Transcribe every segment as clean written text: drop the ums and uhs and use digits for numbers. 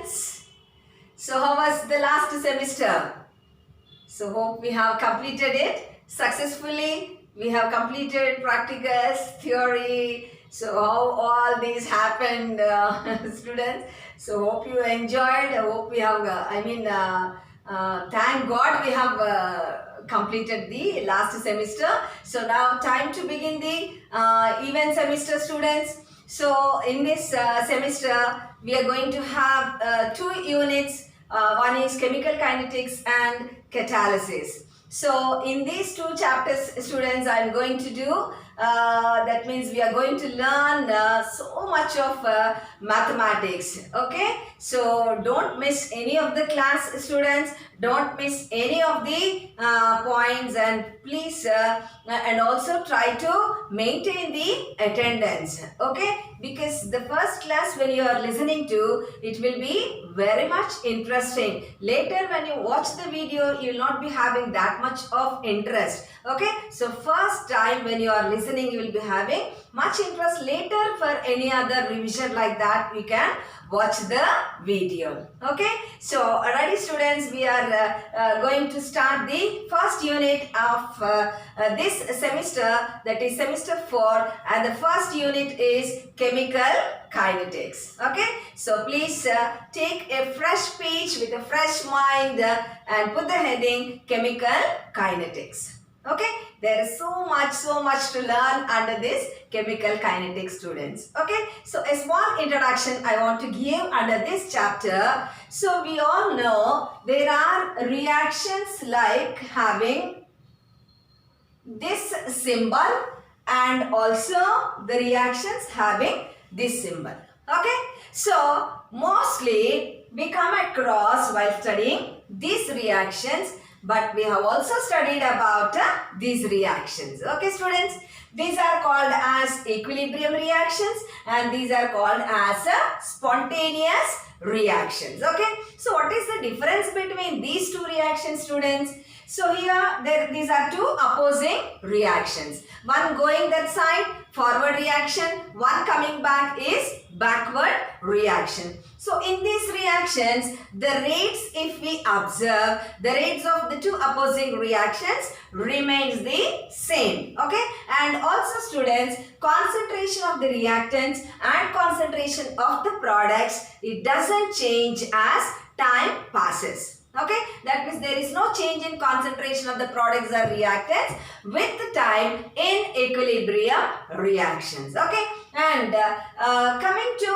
students? So how was the last semester? So hope we have completed it successfully. We have completed practicals, theory. So how all these happened, students? So hope you enjoyed. Hope we have, thank God we have completed the last semester. So now time to begin the even semester, students. So in this semester, we are going to have 2 units. One is chemical kinetics and catalysis. So in these 2 chapters, students, I am going to do, that means we are going to learn so much of mathematics. Okay, so don't miss any of the class, students. Don't miss any of the points, and please and also try to maintain the attendance. Okay, because the first class when you are listening to, it will be very much interesting. Later when you watch the video, you will not be having that much of interest. Okay, so first time when you are listening, you will be having much interest. Later for any other revision like that, we can watch the video. Okay, so alrighty students, we are going to start the first unit of this semester, that is semester 4, and the first unit is chemical kinetics. Okay, so please take a fresh page with a fresh mind and put the heading chemical kinetics. Okay, there is so much to learn under this chemical kinetics, students. Okay, so a small introduction I want to give under this chapter. So we all know there are reactions like having this symbol, and also the reactions having this symbol. Okay, so mostly we come across while studying these reactions, but we have also studied about these reactions. Okay, students, these are called as equilibrium reactions, and these are called as spontaneous reactions. Okay, so what is the difference between these 2 reactions, students? So here these are 2 opposing reactions. One going that side, forward reaction. One coming back is backward reaction. So in these reactions, the rates, if we observe, the rates of the 2 opposing reactions remains the same. Okay, and also students, concentration of the reactants and concentration of the products, it doesn't change as time passes. Okay, that means there is no change in concentration of the products or reactants with the time in equilibrium reactions. Okay, and coming to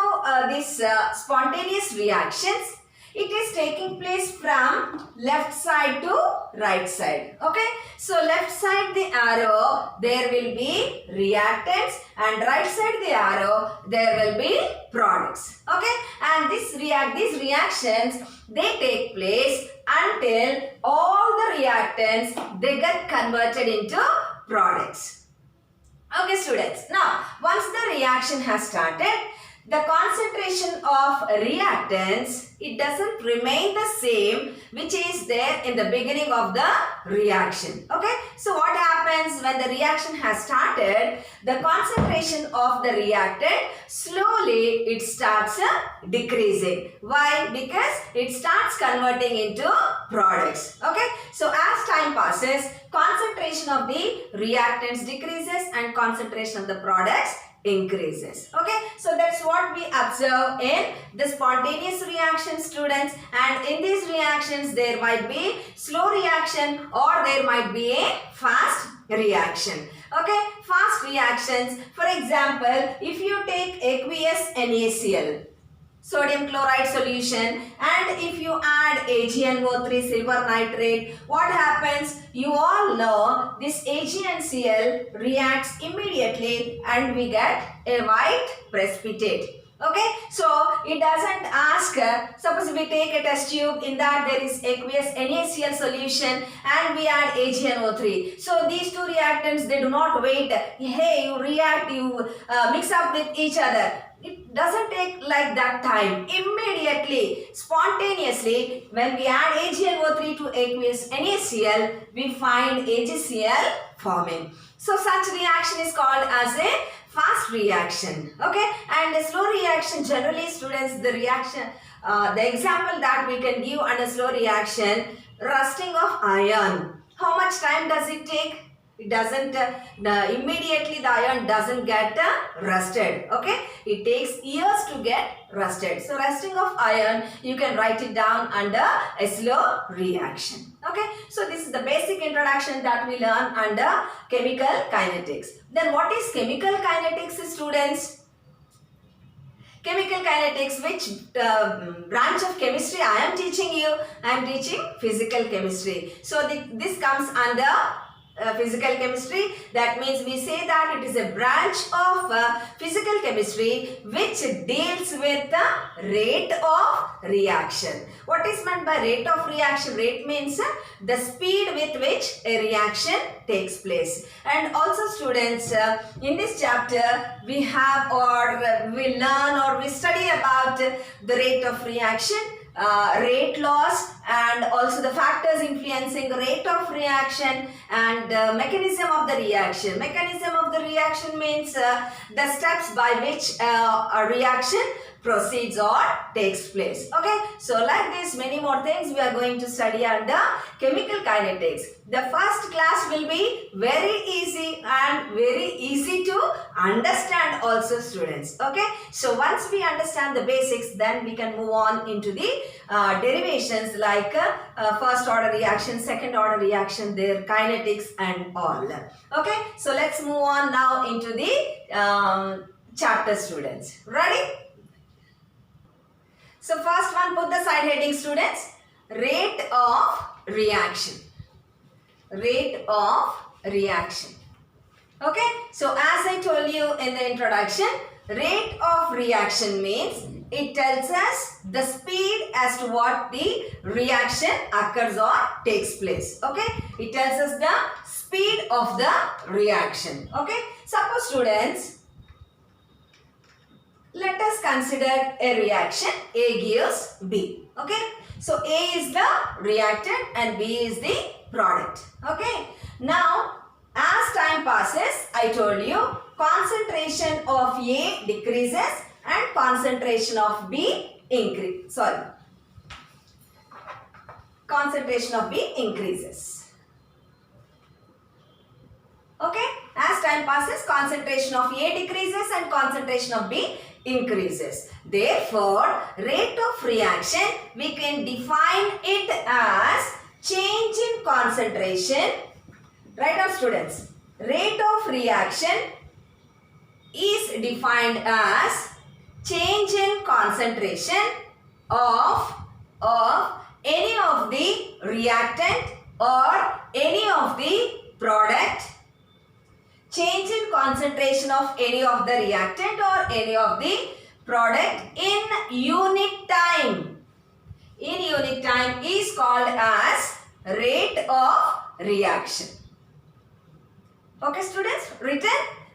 this spontaneous reactions, it is taking place from left side to right side. Okay, so left side the arrow, there will be reactants, and right side the arrow, there will be products. Okay, and these reactions, they take place until all the reactants, they get converted into products. Okay, students, now once the reaction has started, the concentration of reactants, it doesn't remain the same which is there in the beginning of the reaction. Okay, so what happens when the reaction has started, the concentration of the reactant, slowly it starts decreasing. Why? Because it starts converting into products. Okay, so as time passes, concentration of the reactants decreases and concentration of the products increases. Okay, so that's what we observe in the spontaneous reaction, students, and in these reactions there might be slow reaction or there might be a fast reaction. Okay, fast reactions, for example, if you take aqueous NaCl, sodium chloride solution, and if you add AgNO3, silver nitrate, what happens? You all know this AgNCl reacts immediately and we get a white precipitate. Okay, so it doesn't ask, suppose we take a test tube, in that there is aqueous NaCl solution and we add AgNO3. So these 2 reactants, they do not wait, hey, you react, you mix up with each other. It doesn't take like that time. Immediately, spontaneously, when we add AgNO3 to aqueous NaCl, we find AgCl forming. So such reaction is called as a fast reaction. Okay, and a slow reaction, generally students, the reaction The example that we can give under slow reaction, rusting of iron. How much time does it take? It doesn't immediately the iron doesn't get rusted. Okay, it takes years to get rusted. So rusting of iron, you can write it down under a slow reaction. Okay, so this is the basic introduction that we learn under chemical kinetics. Then what is chemical kinetics, students? Chemical kinetics, which branch of chemistry I am teaching you? I am teaching physical chemistry. So this comes under physical chemistry. That means we say that it is a branch of physical chemistry which deals with the rate of reaction. What is meant by rate of reaction? Rate means the speed with which a reaction takes place. And also students, in this chapter we have we learn or we study about the rate of reaction, rate laws, and also the factors influencing rate of reaction and mechanism of the reaction. Mechanism of the reaction means the steps by which a reaction proceeds or takes place. Okay, so like this many more things we are going to study under chemical kinetics. The first class will be very easy and very easy to understand also, students. Okay, so once we understand the basics, then we can move on into the derivations like first order reaction, second order reaction, their kinetics and all. Okay, so let's move on now into the chapter, students. Ready? So first one, put the side heading, students. Rate of reaction. Rate of reaction. Okay, so as I told you in the introduction, rate of reaction means it tells us the speed as to what the reaction occurs or takes place. Okay, it tells us the speed of the reaction. Okay, suppose, students, let us consider a reaction. A gives B. Okay, so A is the reactant and B is the product. Okay, now as time passes, I told you, concentration of A decreases and concentration of B concentration of B increases. Okay, as time passes, concentration of A decreases and concentration of B increases. Therefore, rate of reaction, we can define it as change in concentration. Write down, students. Rate of reaction is defined as change in concentration of any of the reactant or any of the product. Change in concentration of any of the reactant or any of the product in unit time. In unit time is called as rate of reaction. Okay, students, written.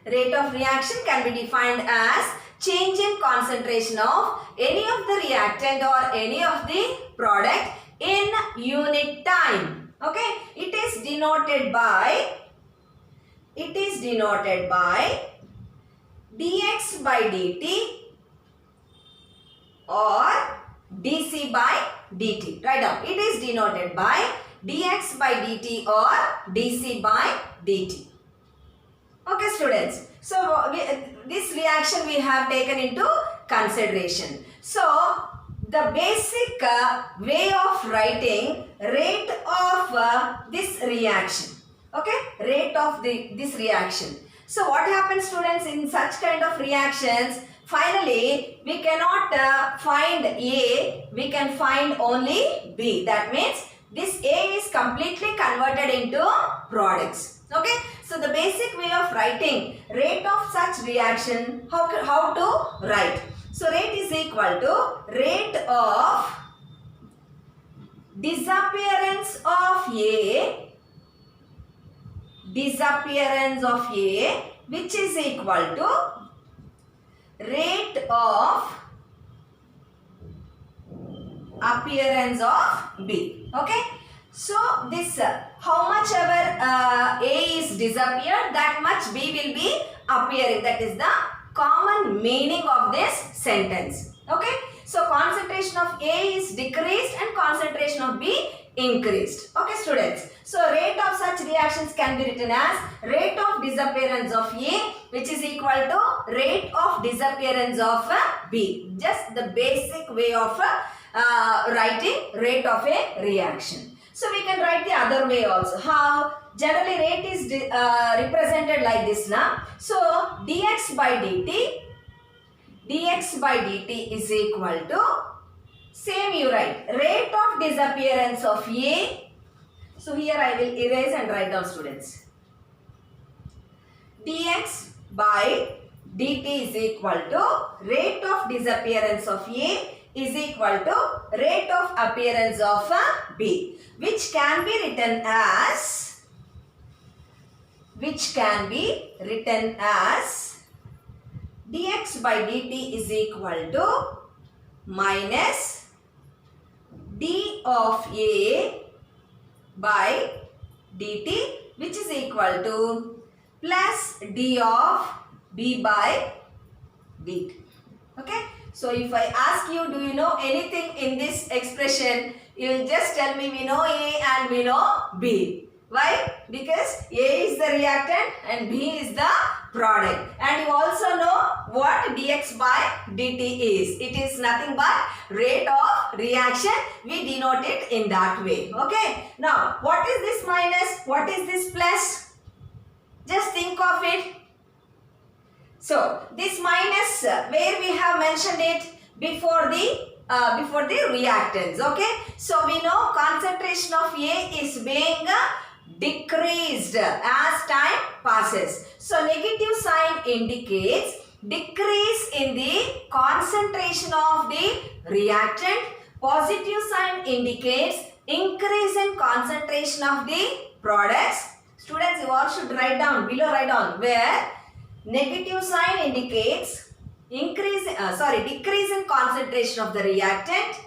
Rate of reaction can be defined as change in concentration of any of the reactant or any of the product in unit time. Okay, it is denoted by dx by dt or dc by dt. Write down. It is denoted by dx by dt or dc by dt. Okay, students. So this reaction we have taken into consideration. So the basic way of writing rate of this reaction. Okay, rate of this reaction. So what happens, students, in such kind of reactions? Finally, we cannot find A, we can find only B. That means this A is completely converted into products. Okay, so the basic way of writing rate of such reaction, how to write? So rate is equal to rate of disappearance of A, which is equal to rate of appearance of B. Okay, so this how much ever A is disappeared, that much B will be appearing. That is the common meaning of this sentence. Okay, So concentration of A is decreased and concentration of B increased. Okay students. So rate of such reactions can be written as rate of disappearance of A, which is equal to rate of disappearance of B. Just the basic way of writing rate of a reaction. So we can write the other way also. How? Generally rate is represented like this now. So dx by dt is equal to, same you write, rate of disappearance of A. So here I will erase and write down students. Dx by dt is equal to rate of disappearance of A is equal to rate of appearance of B, which can be written as dx by dt is equal to minus d of A by dt, which is equal to plus d of B by dt. Okay. So if I ask you, do you know anything in this expression, you will just tell me we know A and we know B. Why? Because A is the reactant and B is the product. And you also know what dx by dt is. It is nothing but rate of reaction. We denote it in that way. Okay. Now, what is this minus? What is this plus? Just think of it. So, this minus, where we have mentioned it before the reactants. Okay. So, we know concentration of A is being decreased as time passes. So, negative sign indicates decrease in the concentration of the reactant. Positive sign indicates increase in concentration of the products. Students, you all should write down, below write down, where negative sign indicates decrease in concentration of the reactant.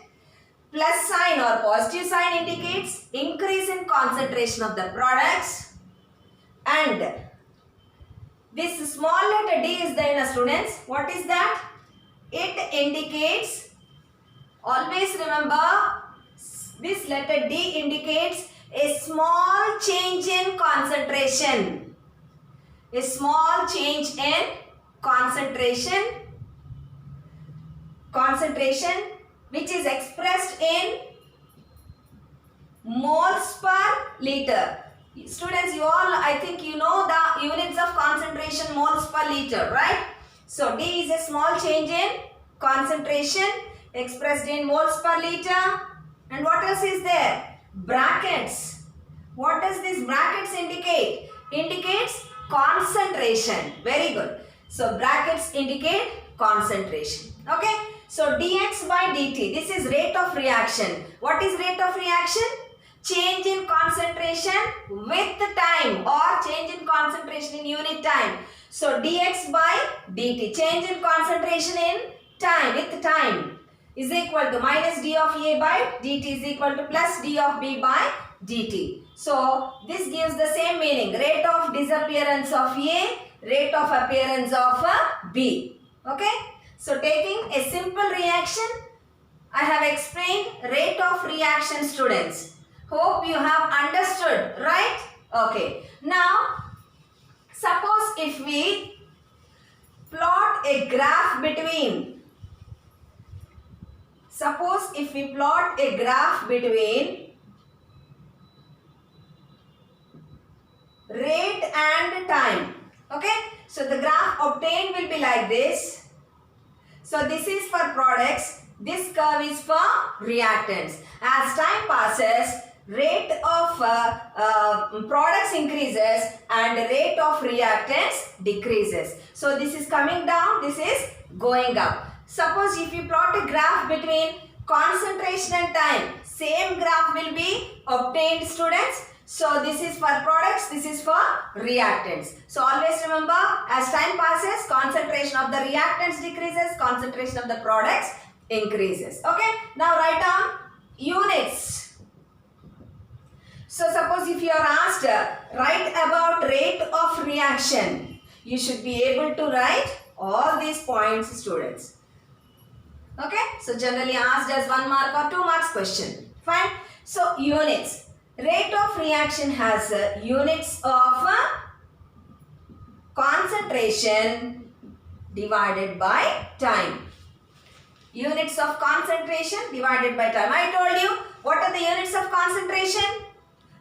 Plus sign or positive sign indicates increase in concentration of the products. And this small letter D is there, students. What is that? It indicates, always remember, this letter D indicates a small change in concentration. A small change in concentration which is expressed in moles per liter. Students, you all, I think you know the units of concentration, moles per liter, right? So, D is a small change in concentration expressed in moles per liter. And what else is there? Brackets. What does this brackets indicate? Indicates concentration. Very good. So, brackets indicate concentration. Okay. So, dx by dt, this is rate of reaction. What is rate of reaction? Change in concentration with time or change in concentration in unit time. So, dx by dt, change in concentration in time, with time, is equal to minus d of A by dt is equal to plus d of B by dt. So, this gives the same meaning, rate of disappearance of A, rate of appearance of B. Okay. So, taking a simple reaction, I have explained rate of reaction, students. Hope you have understood, right? Okay. Now, suppose if we plot a graph between rate and time. Okay. So, the graph obtained will be like this. So, this is for products. This curve is for reactants. As time passes, rate of products increases and rate of reactants decreases. So, this is coming down, this is going up. Suppose if you plot a graph between concentration and time, same graph will be obtained, students. So, this is for products, this is for reactants. So, always remember, as time passes, concentration of the reactants decreases, concentration of the products increases. Okay. Now, write down units. So, suppose if you are asked, write about rate of reaction, you should be able to write all these points, students. Okay, so generally asked as 1 mark or 2 marks question. Fine. So units. Rate of reaction has units of concentration divided by time. Units of concentration divided by time. I told you what are the units of concentration?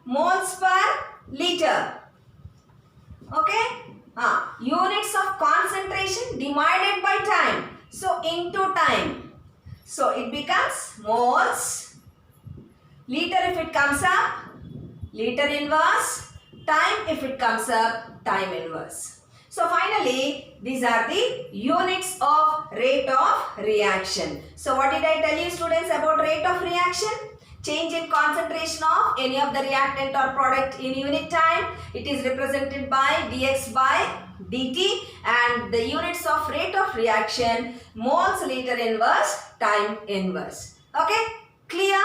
Moles per liter. Okay. Units of concentration divided by time. So into time. So it becomes moles. Liter if it comes up, liter inverse. Time if it comes up, time inverse. So finally, these are the units of rate of reaction. So what did I tell you students about rate of reaction? Change in concentration of any of the reactant or product in unit time. It is represented by dx by dt, and the units of rate of reaction, moles, liter inverse, time inverse. Okay, clear?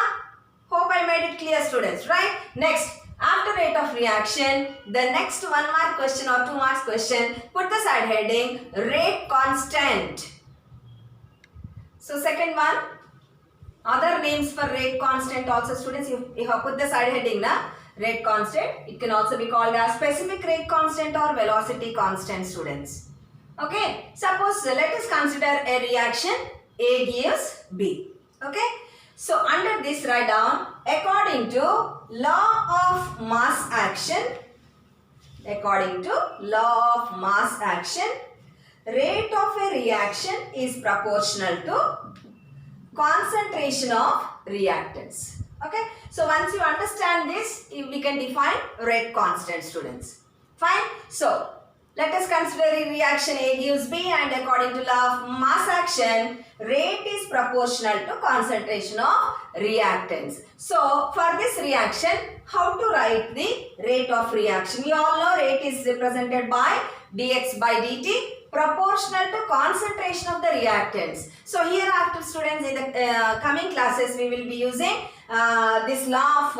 Hope I made it clear students, right? Next, after rate of reaction, the next 1 mark question or 2 marks question, put the side heading rate constant. So second one, other names for rate constant also students, you have put the side heading na, rate constant. It can also be called as specific rate constant or velocity constant students. Okay, suppose let us consider a reaction A gives B. Okay, so under this write down, according to law of mass action, rate of a reaction is proportional to concentration of reactants. Okay, so once you understand this, we can define rate constant students. Fine. So let us consider a reaction A gives B, and according to law of mass action, rate is proportional to concentration of reactants. So for this reaction, how to write the rate of reaction? We all know rate is represented by dx by dt, proportional to concentration of the reactants. So hereafter students, in the coming classes we will be using this law of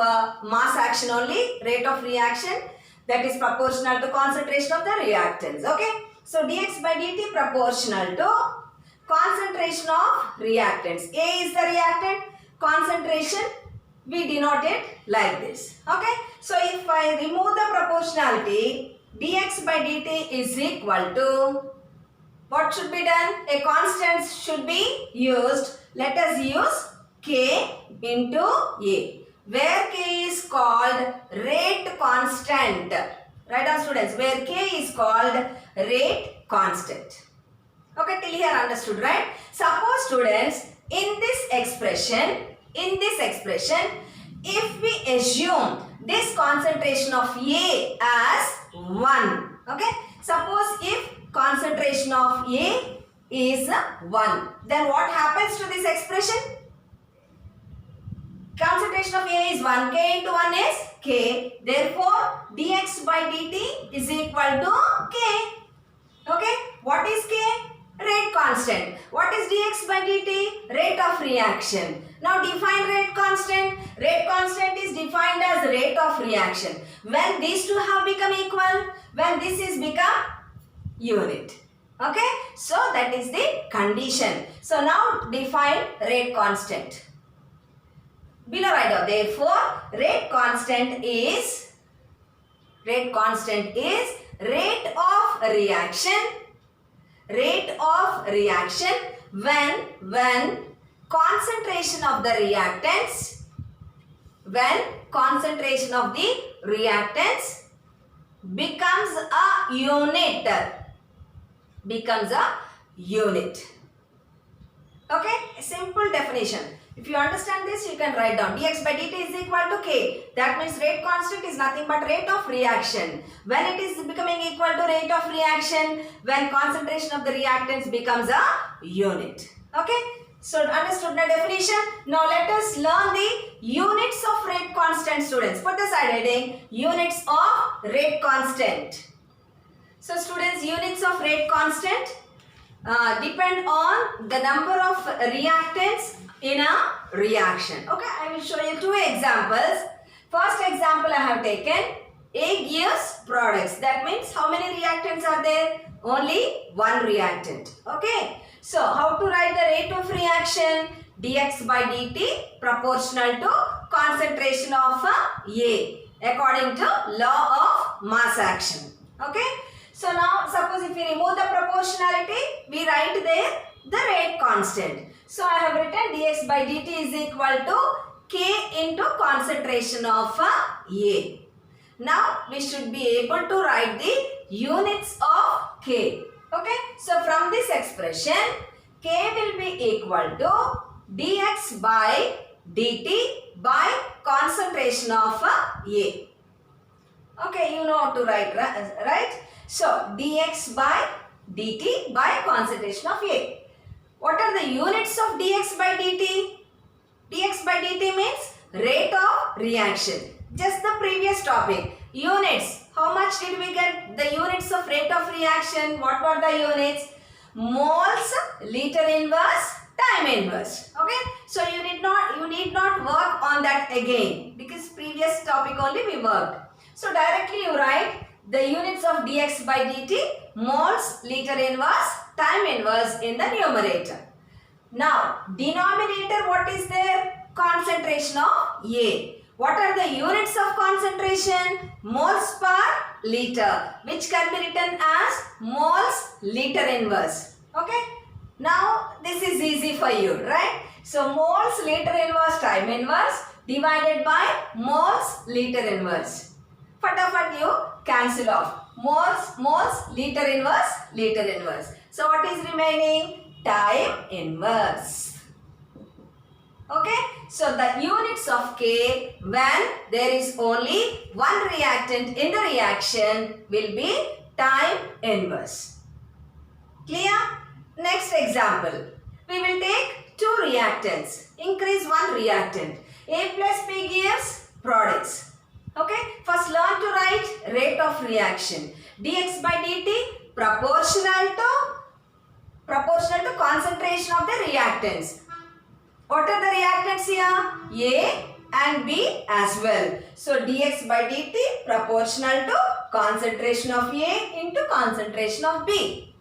mass action only, rate of reaction, that is proportional to concentration of the reactants. Okay, so dx by dt proportional to concentration of reactants. A is the reactant, concentration we denote it like this. Okay, so if I remove the proportionality, dx by dt is equal to, what should be done? A constant should be used. Let us use K into A, where K is called rate constant. Write down students, where K is called rate constant. Okay, till here understood, right? Suppose students, in this expression, if we assume this concentration of A as 1, okay? Suppose if concentration of A is 1, then what happens to this expression? Concentration of A is 1, K into 1 is K. Therefore, dx by dt is equal to K. Okay, what is K? Rate constant. What is dx by dt? Rate of reaction. Now define rate constant. Rate constant is defined as rate of reaction. When these two have become equal, when this is become unit. Okay, so that is the condition. So now define rate constant. Below write down, therefore rate constant is rate of reaction when concentration of the reactants becomes a unit. Okay, a simple definition. If you understand this, you can write down dx by dt is equal to K. That means rate constant is nothing but rate of reaction. When it is becoming equal to rate of reaction, when concentration of the reactants becomes a unit. Okay, so understood the definition. Now let us learn the units of rate constant students. Put the side heading, units of rate constant. So students, units of rate constant depend on the number of reactants in a reaction. Okay, I will show you two examples. First example I have taken, A gives products. That means how many reactants are there? Only one reactant. Okay, So how to write the rate of reaction? Dx by dt proportional to concentration of A according to law of mass action. Okay. So now suppose if we remove the proportionality, we write there the rate constant. So I have written dx by dt is equal to K into concentration of A. Now we should be able to write the units of K. Okay. So from this expression, K will be equal to dx by dt by concentration of A. Okay, you know how to write, right? So dx by dt by concentration of A. What are the units of dx by dt? Dx by dt means rate of reaction. Just the previous topic. Units. How much did we get? The units of rate of reaction. What were the units? Moles, liter inverse, time inverse. Okay. So you need not work on that again because previous topic only we worked. So directly you write the units of dx by dt, moles, liter inverse, time inverse in the numerator. Now, denominator what is there? Concentration of A. What are the units of concentration? Moles per liter, which can be written as moles liter inverse. Okay. Now, this is easy for you, right? So, moles liter inverse time inverse divided by moles liter inverse. Fatafat you cancel off. Moles liter inverse. So, what is remaining? Time inverse. Okay. So, the units of K when there is only one reactant in the reaction will be time inverse. Clear? Next example. We will take two reactants. Increase one reactant. A plus B gives products. Okay. First learn to write rate of reaction. Dx by dt proportional to concentration of the reactants. What are the reactants here? A and B as well. So dx by dt proportional to concentration of A into concentration of B.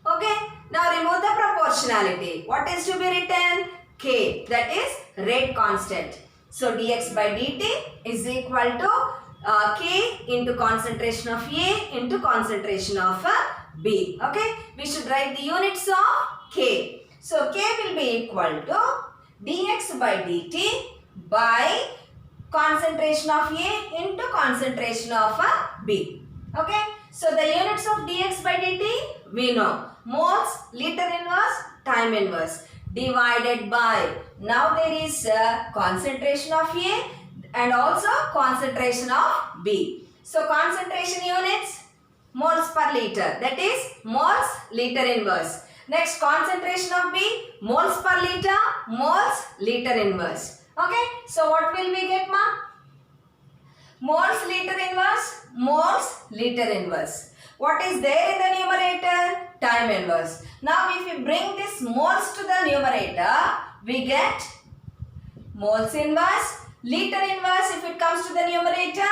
Okay. Now remove the proportionality. What is to be written? K, that is rate constant. So dx by dt is equal to K into concentration of A into concentration of B. Okay. We should write the units of K. So K will be equal to dx by dt by concentration of A into concentration of B. Okay. So the units of dx by dt we know. Moles, liter inverse, time inverse divided by. Now there is concentration of A and also concentration of B. So concentration units moles per liter, that is moles liter inverse. Next concentration of B moles per liter, moles liter inverse. Okay. So what will we get, ma? Moles liter inverse, moles liter inverse. What is there in the numerator? Time inverse. Now if we bring this moles to the numerator, we get moles inverse, liter inverse if it comes to the numerator,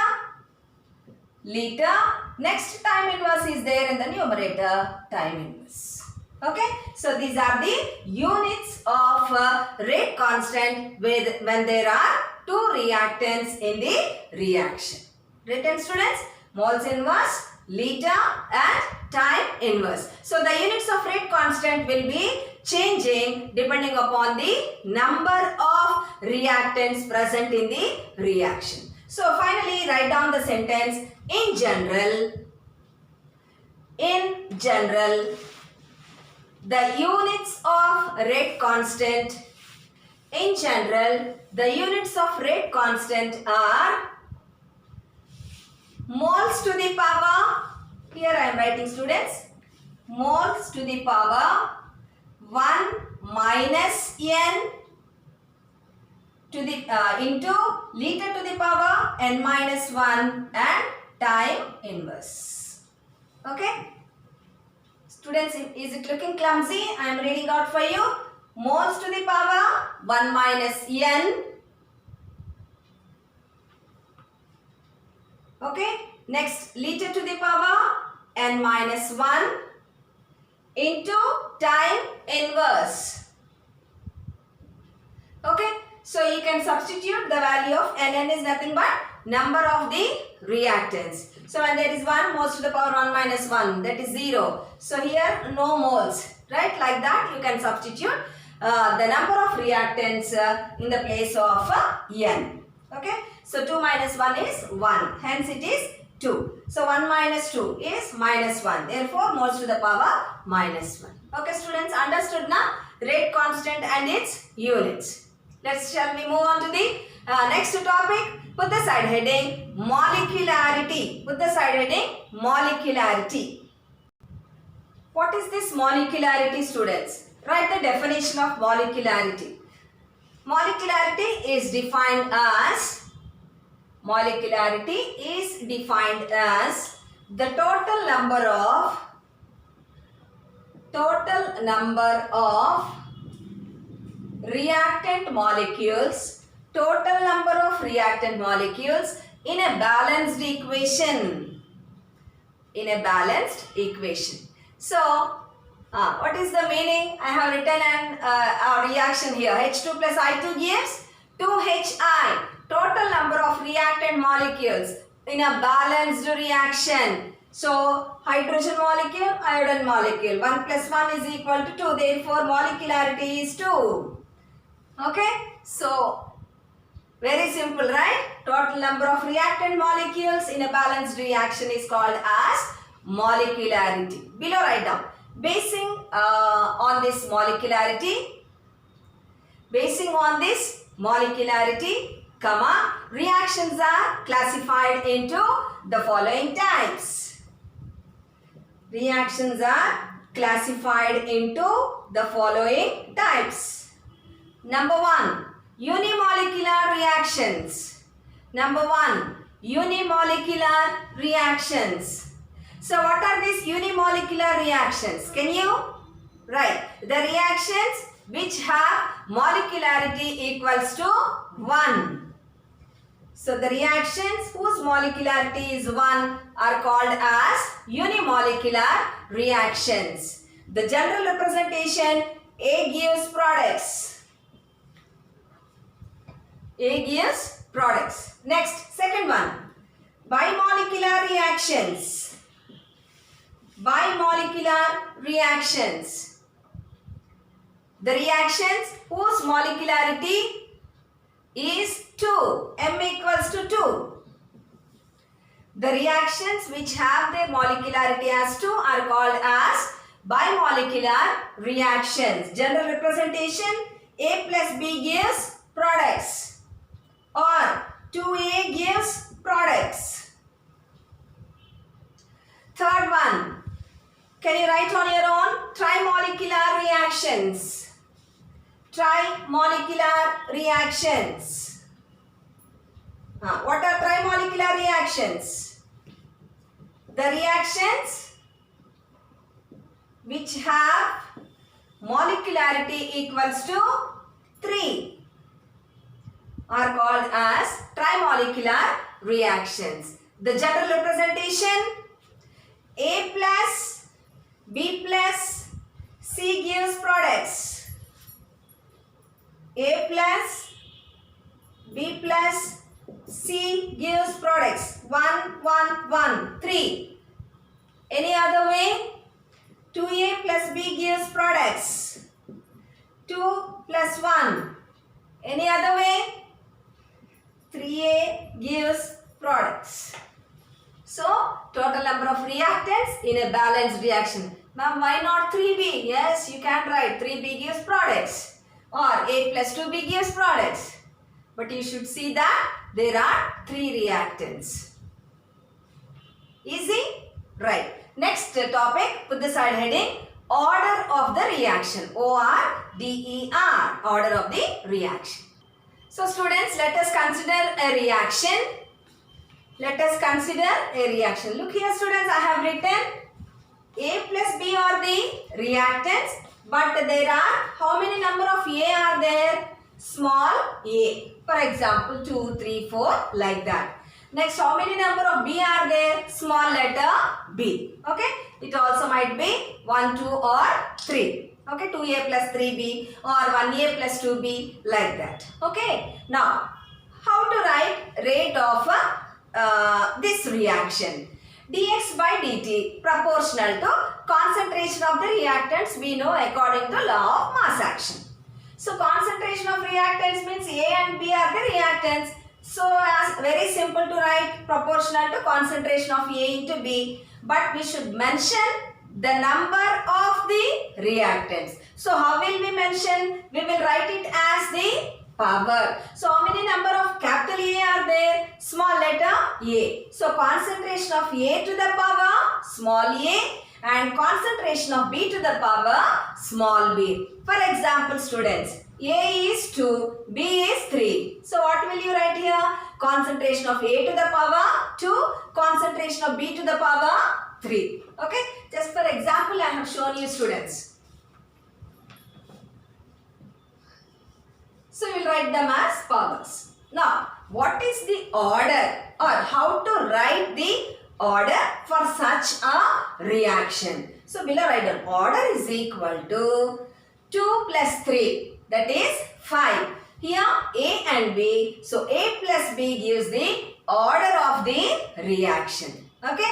liter. Next time inverse is there in the numerator, time inverse. Okay. So these are the units of rate constant when there are two reactants in the reaction. Written students, moles inverse, liter and time inverse. So the units of rate constant will be changing depending upon the number of reactants present in the reaction. So finally write down the sentence. In general, the units of rate constant, are moles to the power, here I am writing students, moles to the power 1 minus n to the into liter to the power n minus 1 and time inverse. Okay. Students, is it looking clumsy? I am reading out for you. Moles to the power 1 minus n. Okay. Next, liter to the power n minus 1 into time inverse. Okay, so you can substitute the value of Nn is nothing but number of the reactants. So when there is 1, moles to the power 1 minus 1, that is 0. So here no moles, right? Like that you can substitute the number of reactants in the place of N. Okay, so 2 minus 1 is 1, hence it is 2. So 1 minus 2 is minus 1. Therefore, moles to the power minus 1. Okay, students, understood now? Rate constant and its units. Shall we move on to the next topic? Put the side heading molecularity. Put the side heading molecularity. What is this molecularity, students? Write the definition of molecularity. Molecularity is defined as the total number of reactant molecules in a balanced equation. So, what is the meaning? I have written a reaction here. H2 plus I2 gives 2HI. Total number of reactant molecules in a balanced reaction. So, hydrogen molecule, iodine molecule. 1 plus 1 is equal to 2. Therefore, molecularity is 2. Okay, so very simple, right? Total number of reactant molecules in a balanced reaction is called as molecularity. Below write down. Basing on this molecularity, reactions are classified into the following types. Number 1, unimolecular reactions. So what are these unimolecular reactions? Can you write? The reactions which have molecularity equals to 1. So the reactions whose molecularity is 1 are called as unimolecular reactions. The general representation, A gives products. Next, second one, bimolecular reactions. The reactions whose molecularity is 2, M equals to 2. The reactions which have their molecularity as 2 are called as bimolecular reactions. General representation, A plus B gives products. Or 2A gives products. Third one, can you write on your own? Trimolecular reactions. What are trimolecular reactions? The reactions which have molecularity equals to 3 are called as trimolecular reactions. The general representation, A plus B plus C gives products. A plus B plus C gives products. 1, 1, 1, 3. Any other way? 2A plus B gives products. 2 plus 1. Any other way? 3A gives products. So, total number of reactants in a balanced reaction. Ma'am, why not 3B? Yes, you can write 3B gives products. Or A plus 2B gives products. But you should see that there are 3 reactants. Easy? Right. Next topic, put the side heading, order of the reaction. O-R-D-E-R, order of the reaction. So students, let us consider a reaction. Look here students, I have written A plus B are the reactants, but there are, how many number of A are there? Small a. For example, 2, 3, 4, like that. Next, how many number of B are there? Small letter B. Okay. It also might be 1, 2 or 3. Okay. 2A plus 3B or 1A plus 2B like that. Okay. Now, how to write rate of this reaction? dx by dt proportional to concentration of the reactants we know according to law of mass action. So concentration of reactants means A and B are the reactants. So as very simple to write proportional to concentration of A into B. But we should mention the number of the reactants. So how will we mention? We will write it as the power. So how many number of capital A are there? Small letter A. So concentration of A to the power small a and concentration of B to the power small b. For example, students, A is 2, B is 3. So what will you write here? Concentration of A to the power 2, concentration of B to the power 3. Okay. Just for example, I have shown you, students. So we will write them as powers. Now, what is the order or how to write the order for such a reaction? So below write down order is equal to 2 plus 3, that is 5. Here A and B. So A plus B gives the order of the reaction. Okay.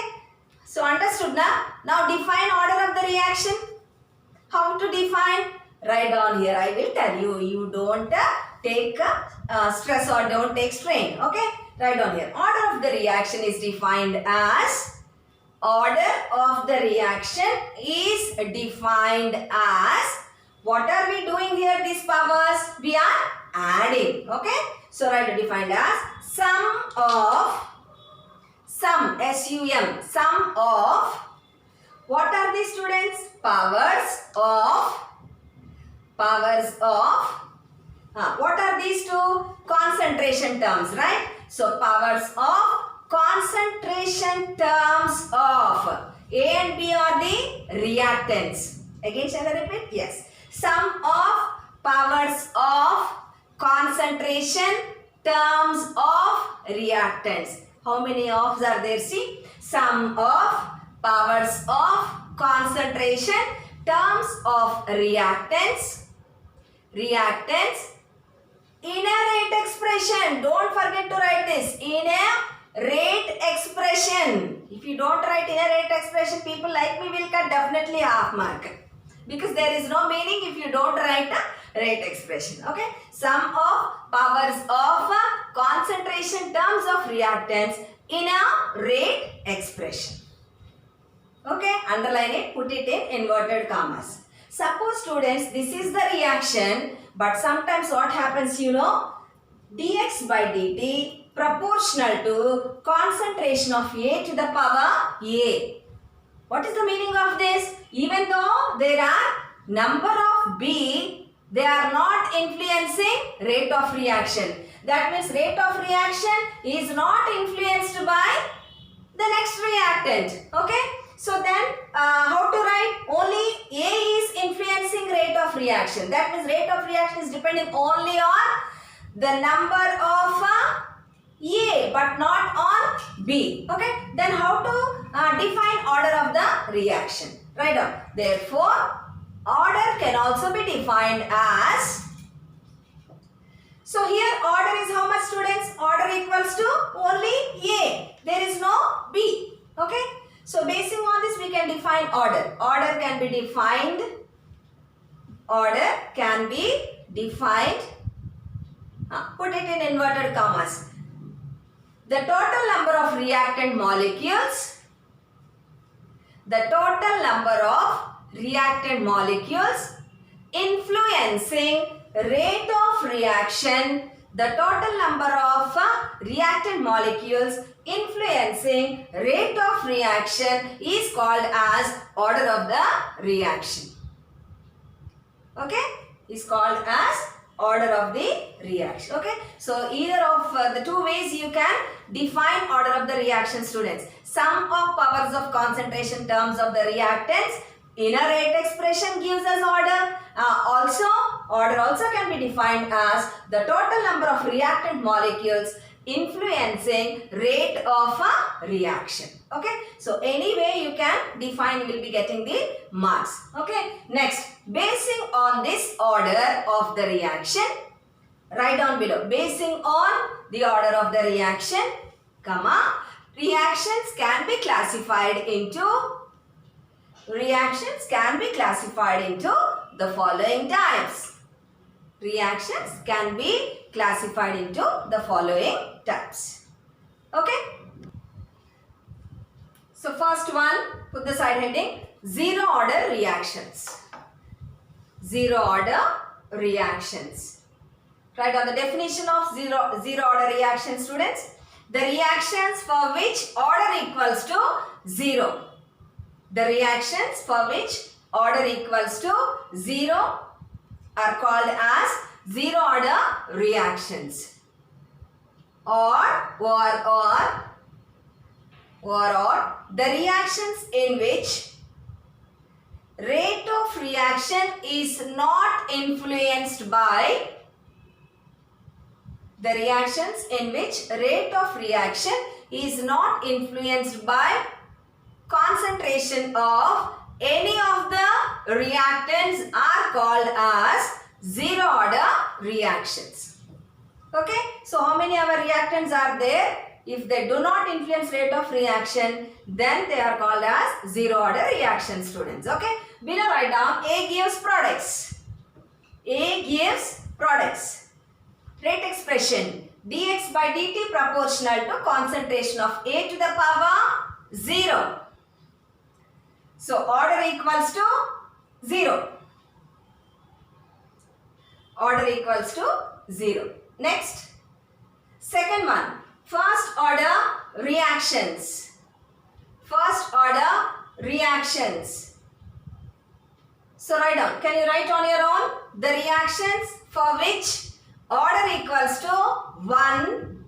So understood now? Now define order of the reaction. How to define? Write down here. I will tell you. You don't take stress or don't take strain. Okay. Write down here. Order of the reaction is defined as what are we doing here? These powers we are adding. Okay. So write defined as sum of what are these, students? Powers of what are these two? Concentration terms, right? So powers of concentration terms of A and B are the reactants. Again, shall I repeat? Yes. Sum of powers of concentration terms of reactants. How many ofs are there? See, sum of powers of concentration terms of reactants in a rate expression. Don't forget to write this. In a rate expression. If you don't write in a rate expression, people like me will get definitely half mark. Because there is no meaning if you don't write a rate expression. Okay. Sum of powers of concentration terms of reactants in a rate expression. Okay. Underline it. Put it in inverted commas. Suppose, students, this is the reaction. But sometimes what happens, you know, dx by dt proportional to concentration of A to the power A. What is the meaning of this? Even though there are number of B, they are not influencing rate of reaction. That means rate of reaction is not influenced by the next reactant. Okay. So then how to write? Only A is influencing rate of reaction. That means rate of reaction is depending only on the number of A but not on B. Okay. Then how to define order of the reaction? Write down. Therefore, order can also be defined as. So here order is how much, students? Order equals to only A. There is no B. Okay. So basing on this, we can define order. Order can be defined. Put it in inverted commas. The total number of reactant molecules. Influencing rate of reaction. The total number of reactant molecules influencing rate of reaction is called as order of the reaction. Okay? Is called as order of the reaction. Okay? So either of the two ways you can define order of the reaction, students. Sum of powers of concentration terms of the reactants in a rate expression gives us order. Order also can be defined as the total number of reactant molecules influencing rate of a reaction. Okay, so anyway you can define, you will be getting the marks. Okay, next, basing on this order of the reaction, write down below, basing on the order of the reaction, comma, reactions can be classified into the following types. Reactions can be classified into the following types. Okay. So first one, put the side heading, zero order reactions. Zero order reactions. Write down the definition of zero order reaction, students. The reactions for which order equals to 0. The reactions for which order equals to 0 are called as zero order reactions. Or the reactions in which rate of reaction is not influenced by concentration of any of the reactants are called as zero order reactions. Okay, so how many of our reactants are there? If they do not influence rate of reaction, then they are called as zero order reaction, students. Okay, below write down, A gives products. Rate expression, dx by dt proportional to concentration of A to the power 0. So order equals to 0. Next, second one, first order reactions. So write down, can you write on your own the reactions for which order equals to 1?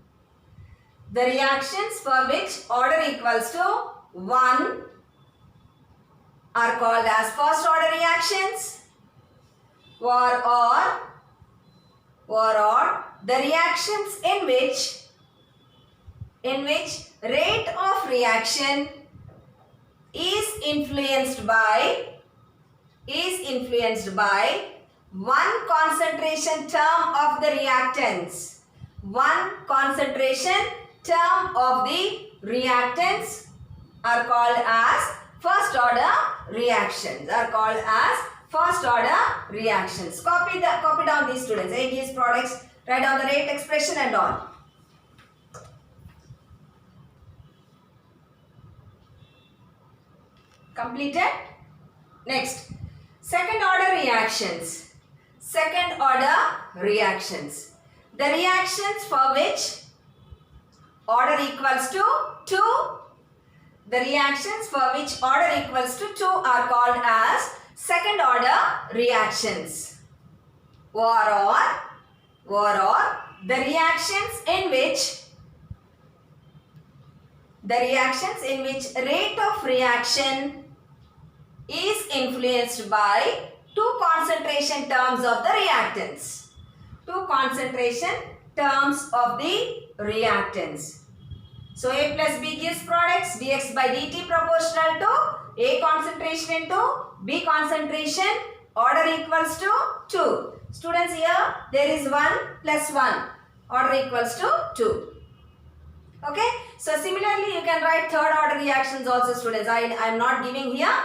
The reactions for which order equals to 1 are called as first order reactions. Or the reactions in which rate of reaction is influenced by one concentration term of the reactants. Are called as first order reactions. Copy down these, students. A gives products, write down the rate expression and all. Completed? Next, second order reactions. The reactions for which order equals to 2. The reactions for which order equals to 2 are called as second order reactions. Or the reactions in which rate of reaction is influenced by two concentration terms of the reactants. So A plus B gives products, dx by dt proportional to A concentration into B concentration, order equals to 2. Students, here there is 1 plus 1, order equals to 2. Okay, so similarly you can write third order reactions also, students. I am not giving here,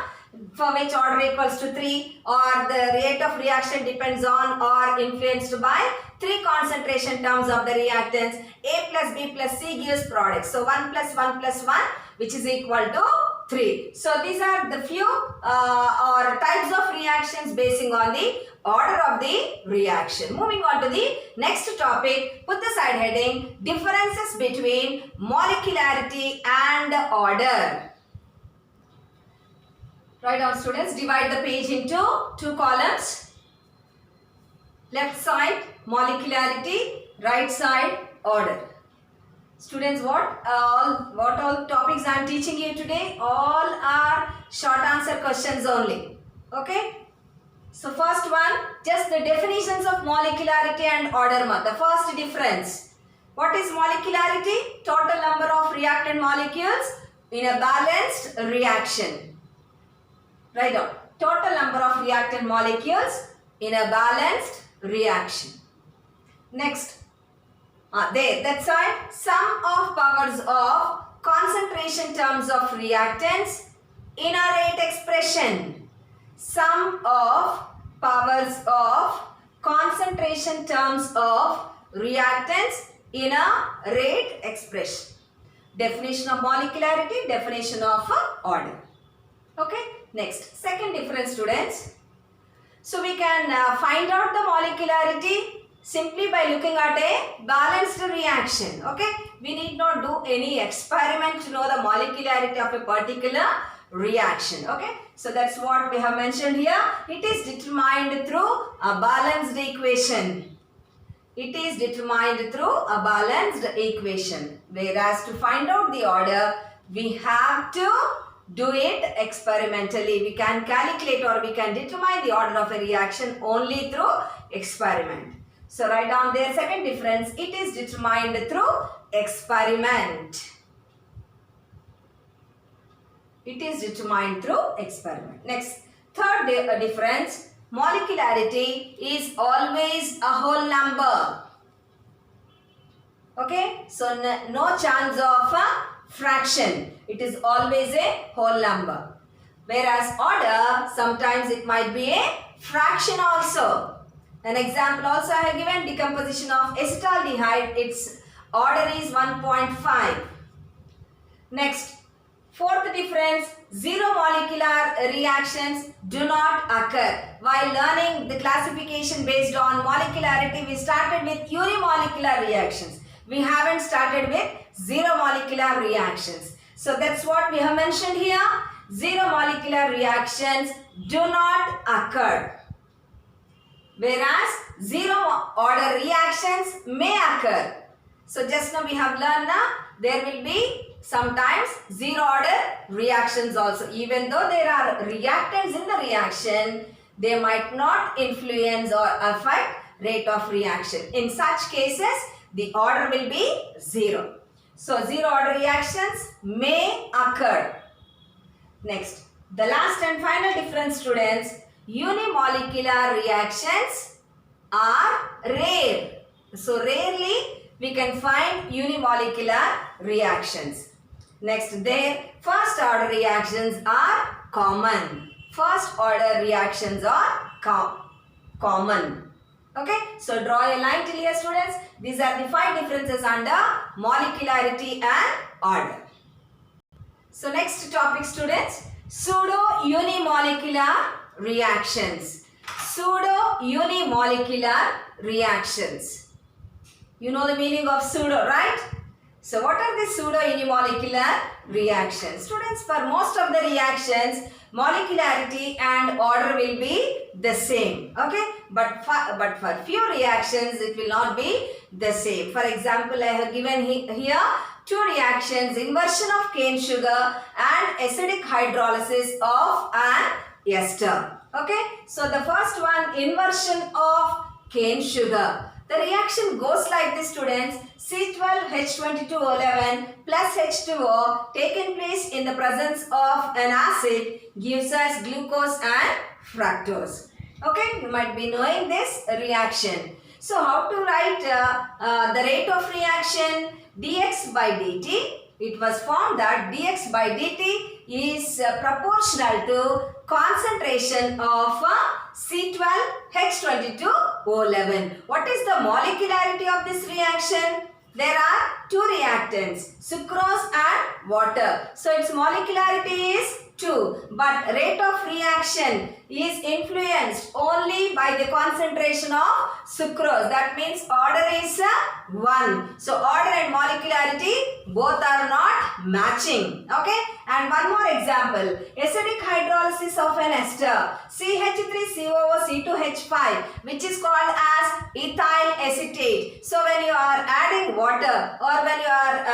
for which order equals to 3, or the rate of reaction depends on or influenced by 3 concentration terms of the reactants. A plus B plus C gives products. So 1 plus 1 plus 1, which is equal to 3. So these are the few or types of reactions basing on the order of the reaction. Moving on to the next topic, put the side heading, differences between molecularity and order. Write down, students, divide the page into 2 columns. Left side molecularity, right side order. Students, what all topics I am teaching you today, all are short answer questions only. Okay. So first one, just the definitions of molecularity and order. The first difference. What is molecularity? Total number of reactant molecules in a balanced reaction. Write down. Total number of reactant molecules in a balanced reaction. Next. That side. Sum of powers of concentration terms of reactants in a rate expression. Sum of powers of concentration terms of reactants in a rate expression. Definition of molecularity, definition of order. Okay, next, second difference, students. So we can find out the molecularity simply by looking at a balanced reaction. Okay, we need not do any experiment to know the molecularity of a particular reaction. Okay, so that's what we have mentioned here. It is determined through a balanced equation. It is determined through a balanced equation. Whereas to find out the order, we have to do it experimentally. We can calculate or we can determine the order of a reaction only through experiment. So write down there, second difference. It is determined through experiment. It is determined through experiment. Next, third difference. Molecularity is always a whole number. Okay, so no chance of a fraction. It is always a whole number. Whereas order, sometimes it might be a fraction also. An example also I have given, decomposition of acetaldehyde. Its order is 1.5. Next, fourth difference, zero molecular reactions do not occur. While learning the classification based on molecularity, we started with unimolecular reactions. We haven't started with zero molecular reactions. So that's what we have mentioned here. Zero molecular reactions do not occur. Whereas zero order reactions may occur. So just now we have learned there will be sometimes zero order reactions also. Even though there are reactants in the reaction, they might not influence or affect rate of reaction. In such cases, the order will be zero. So zero order reactions may occur. Next, the last and final difference, students, unimolecular reactions are rare. So rarely we can find unimolecular reactions. Next, their first order reactions are common. First order reactions are common. Okay, so draw a line till here, students. These are the 5 differences under molecularity and order. So next topic, students, pseudo-unimolecular reactions. Pseudo-unimolecular reactions. You know the meaning of pseudo, right? So what are the pseudo-unimolecular reactions? Students, for most of the reactions, molecularity and order will be the same. Okay, but for few reactions, it will not be the same. For example, I have given here 2 reactions, inversion of cane sugar and acidic hydrolysis of an ester. Okay, so the first one, inversion of cane sugar. The reaction goes like this, students. C12H22O11 plus H2O taken place in the presence of an acid gives us glucose and fructose. Okay, you might be knowing this reaction. So how to write the rate of reaction? dx by dt. It was found that dx by dt is proportional to concentration of C12H22O11. What is the molecularity of this reaction? There are 2 reactants, sucrose and water. So its molecularity is 2, but rate of reaction is influenced only by the concentration of sucrose. That means order is 1. So order and molecularity both are not matching. Okay, and one more example, acidic hydrolysis of an ester CH3COO-C2H5, which is called as ethyl acetate. So when you are adding water or when you are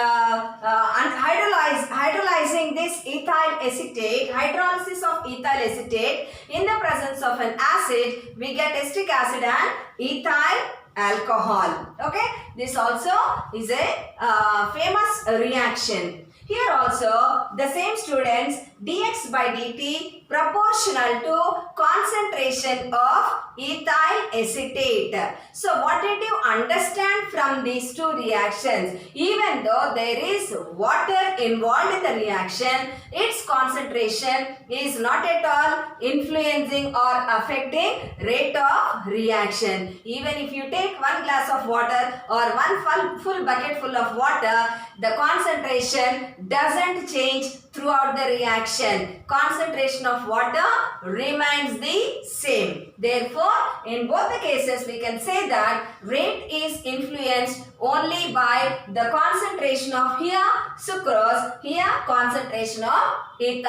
hydrolyzing this ethyl acetate, hydrolysis of ethyl acetate in the presence of an acid, we get acetic acid and ethyl alcohol. Okay, this also is a famous reaction. Here also the same students, dx by dt proportional to concentration of ethyl acetate. So what did you understand from these two reactions? Even though there is water involved in the reaction, its concentration is not at all influencing or affecting rate of reaction. Even if you take one glass of water or one full bucket full of water, the concentration doesn't change throughout the reaction. Concentration of water remains the same. Therefore, in both the cases we can say that rate is influenced only by the concentration of here sucrose, here concentration of ethyl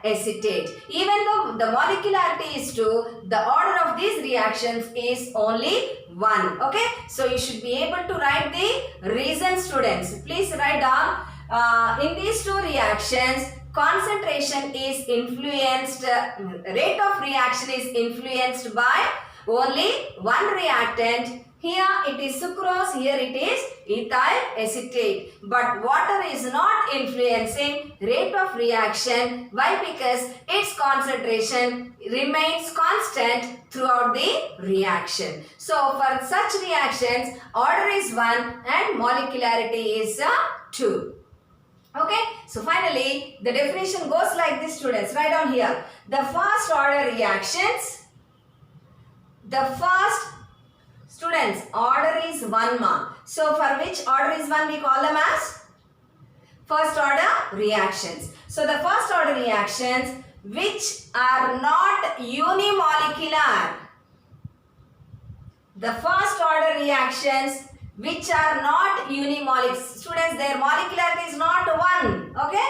acetate. Even though the molecularity is 2, the order of these reactions is only 1. Okay, so you should be able to write the reason, students. Please write down in these two reactions, concentration is influenced, rate of reaction is influenced by only one reactant. Here it is sucrose, here it is ethyl acetate. But water is not influencing rate of reaction. Why? Because its concentration remains constant throughout the reaction. So for such reactions, order is 1 and molecularity is 2. Okay, so finally the definition goes like this, students. Write down here. The first order reactions, the first, students, order is 1 mark. So for which order is 1 we call them as first order reactions. So the first order reactions which are not unimolecular, the first order reactions which are not unimolecular, students, their molecularity is not 1. Okay,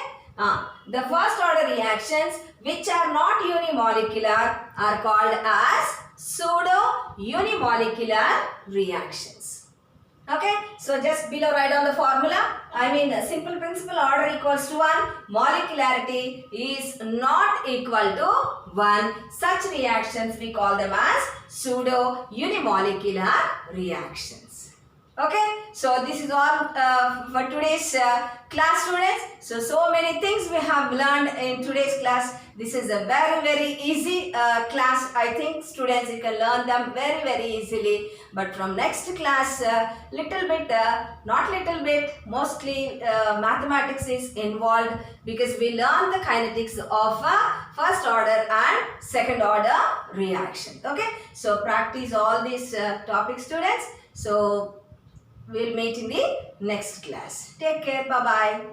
the first order reactions which are not unimolecular are called as pseudo unimolecular reactions. Okay, so just below write down the formula. I mean, simple principle, order equals to 1, molecularity is not equal to 1. Such reactions we call them as pseudo unimolecular reactions. Okay, so this is all for today's class, students. So many things we have learned in today's class. This is a very easy class. I think students, you can learn them very easily. But from next class, little bit, not little bit, mostly mathematics is involved, because we learn the kinetics of first order and second order reaction. Okay, so practice all these topics, students. So we'll meet in the next class. Take care. Bye-bye.